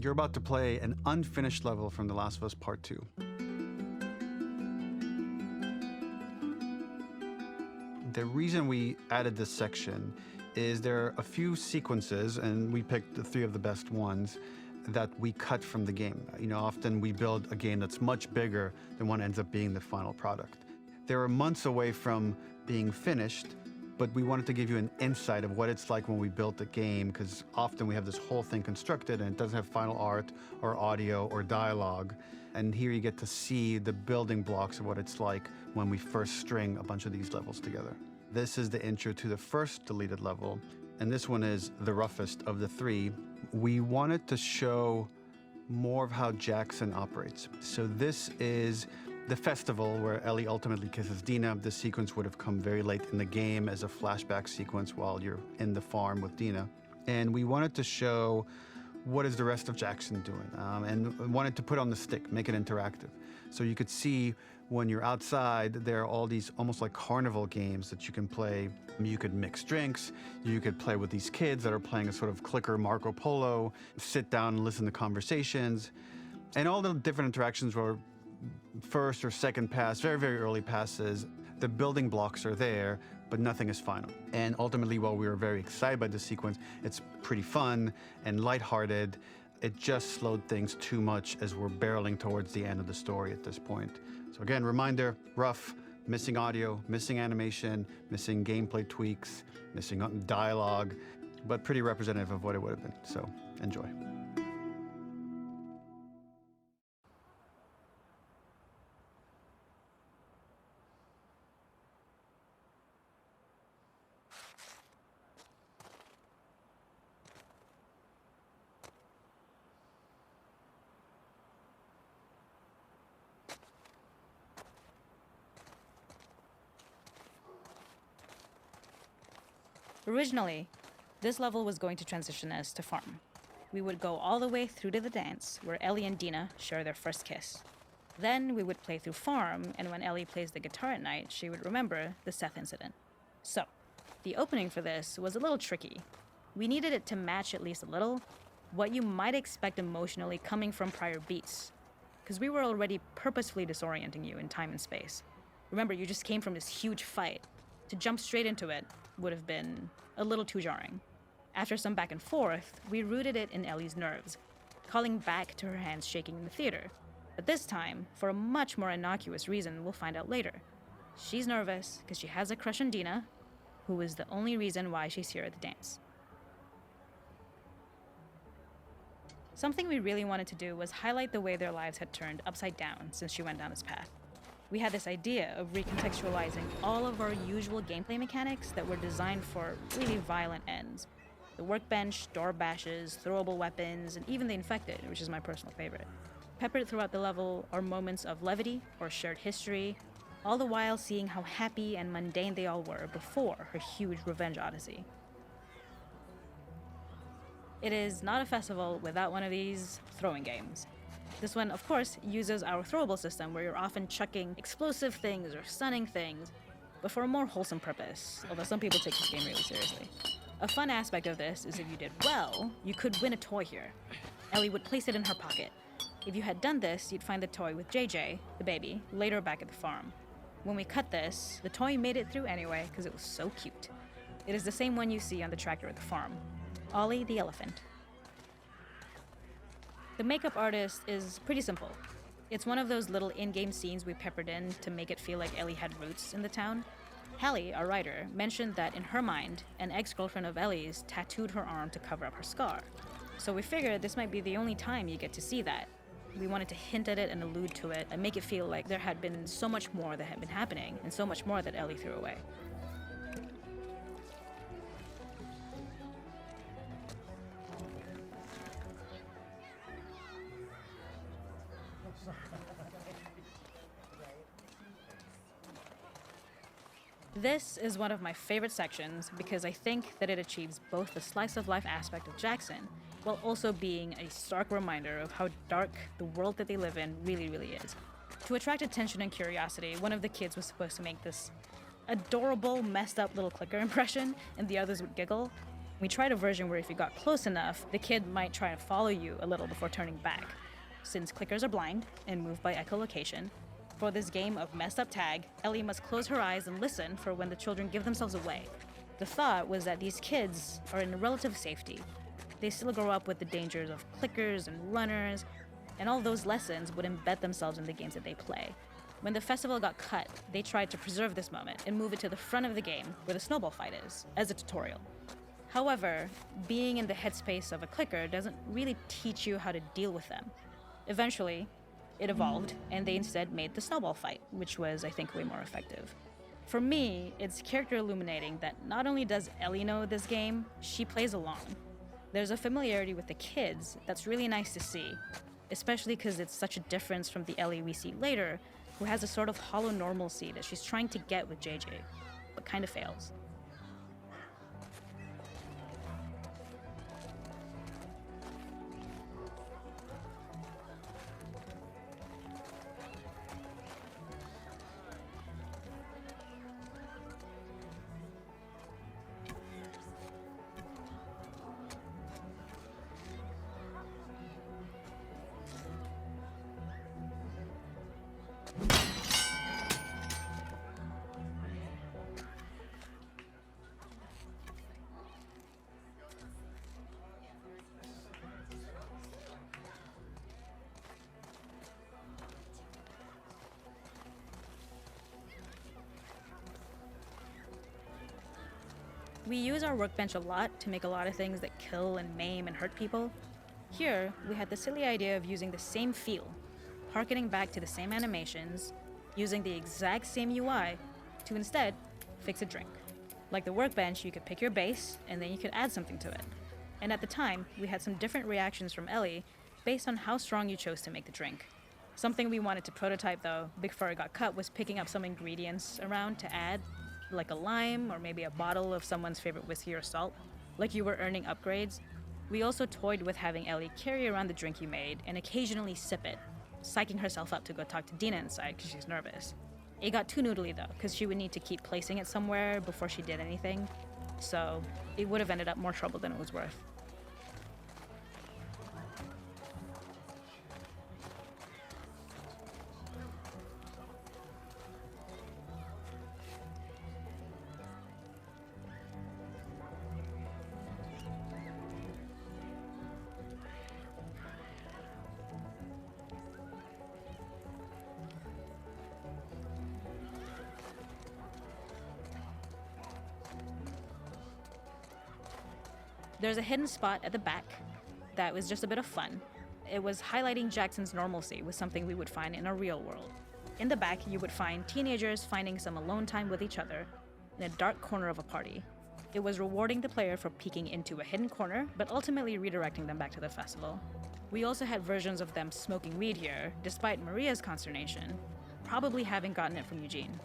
You're about to play an unfinished level from The Last of Us Part 2. The reason we added this section is there are a few sequences, and we picked the 3 of the best ones, that we cut from the game. Often we build a game that's much bigger than what ends up being the final product. They were months away from being finished, but we wanted to give you an insight of what it's like when we built the game, because often we have this whole thing constructed and it doesn't have final art or audio or dialogue. And here you get to see the building blocks of what it's like when we first string a bunch of these levels together. This is the intro to the first deleted level, and this one is the roughest of the 3. We wanted to show more of how Jackson operates. So this is the festival where Ellie ultimately kisses Dina. This sequence would have come very late in the game as a flashback sequence while you're in the farm with Dina. And we wanted to show what is the rest of Jackson doing, and wanted to put on the stick, make it interactive. So you could see when you're outside, there are all these almost like carnival games that you can play. You could mix drinks, you could play with these kids that are playing a sort of clicker Marco Polo, sit down and listen to conversations. And all the different interactions were first or second pass, very, very early passes. The building blocks are there, but nothing is final. And ultimately, while we were very excited by the sequence, it's pretty fun and lighthearted. It just slowed things too much as we're barreling towards the end of the story at this point. So again, reminder, rough, missing audio, missing animation, missing gameplay tweaks, missing dialogue, but pretty representative of what it would have been. So enjoy. Originally, this level was going to transition us to farm. We would go all the way through to the dance, where Ellie and Dina share their first kiss. Then we would play through farm, and when Ellie plays the guitar at night, she would remember the Seth incident. So, the opening for this was a little tricky. We needed it to match at least a little what you might expect emotionally coming from prior beats, because we were already purposefully disorienting you in time and space. Remember, you just came from this huge fight. To jump straight into it would have been a little too jarring. After some back and forth, we rooted it in Ellie's nerves, calling back to her hands shaking in the theater. But this time, for a much more innocuous reason we'll find out later. She's nervous because she has a crush on Dina, who is the only reason why she's here at the dance. Something we really wanted to do was highlight the way their lives had turned upside down since she went down this path. We had this idea of recontextualizing all of our usual gameplay mechanics that were designed for really violent ends. The workbench, door bashes, throwable weapons, and even the infected, which is my personal favorite. Peppered throughout the level are moments of levity or shared history, all the while seeing how happy and mundane they all were before her huge revenge odyssey. It is not a festival without one of these throwing games. This one, of course, uses our throwable system where you're often chucking explosive things or stunning things, but for a more wholesome purpose, although some people take this game really seriously. A fun aspect of this is if you did well, you could win a toy here. Ellie would place it in her pocket. If you had done this, you'd find the toy with JJ, the baby, later back at the farm. When we cut this, the toy made it through anyway because it was so cute. It is the same one you see on the tractor at the farm. Ollie the elephant. The makeup artist is pretty simple. It's one of those little in-game scenes we peppered in to make it feel like Ellie had roots in the town. Hallie, our writer, mentioned that in her mind, an ex-girlfriend of Ellie's tattooed her arm to cover up her scar. So we figured this might be the only time you get to see that. We wanted to hint at it and allude to it and make it feel like there had been so much more that had been happening and so much more that Ellie threw away. This is one of my favorite sections because I think that it achieves both the slice-of-life aspect of Jackson while also being a stark reminder of how dark the world that they live in really, really is. To attract attention and curiosity, one of the kids was supposed to make this adorable, messed up little clicker impression, and the others would giggle. We tried a version where if you got close enough, the kid might try and follow you a little before turning back. Since clickers are blind and move by echolocation, for this game of messed up tag, Ellie must close her eyes and listen for when the children give themselves away. The thought was that these kids are in relative safety. They still grow up with the dangers of clickers and runners, and all those lessons would embed themselves in the games that they play. When the festival got cut, they tried to preserve this moment and move it to the front of the game where the snowball fight is, as a tutorial. However, being in the headspace of a clicker doesn't really teach you how to deal with them. Eventually, it evolved, and they instead made the snowball fight, which was, I think, way more effective. For me, it's character illuminating that not only does Ellie know this game, she plays along. There's a familiarity with the kids that's really nice to see, especially because it's such a difference from the Ellie we see later, who has a sort of hollow normalcy that she's trying to get with JJ, but kind of fails. We use our workbench a lot to make a lot of things that kill and maim and hurt people. Here, we had the silly idea of using the same feel, harkening back to the same animations, using the exact same UI to instead fix a drink. Like the workbench, you could pick your base, and then you could add something to it. And at the time, we had some different reactions from Ellie based on how strong you chose to make the drink. Something we wanted to prototype though, before it got cut, was picking up some ingredients around to add, like a lime or maybe a bottle of someone's favorite whiskey or salt, like you were earning upgrades. We also toyed with having Ellie carry around the drink you made and occasionally sip it, psyching herself up to go talk to Dina inside because she's nervous. It got too noodly though, because she would need to keep placing it somewhere before she did anything, so it would have ended up more trouble than it was worth. There's a hidden spot at the back that was just a bit of fun. It was highlighting Jackson's normalcy with something we would find in a real world. In the back, you would find teenagers finding some alone time with each other in a dark corner of a party. It was rewarding the player for peeking into a hidden corner, but ultimately redirecting them back to the festival. We also had versions of them smoking weed here, despite Maria's consternation, probably having gotten it from Eugene.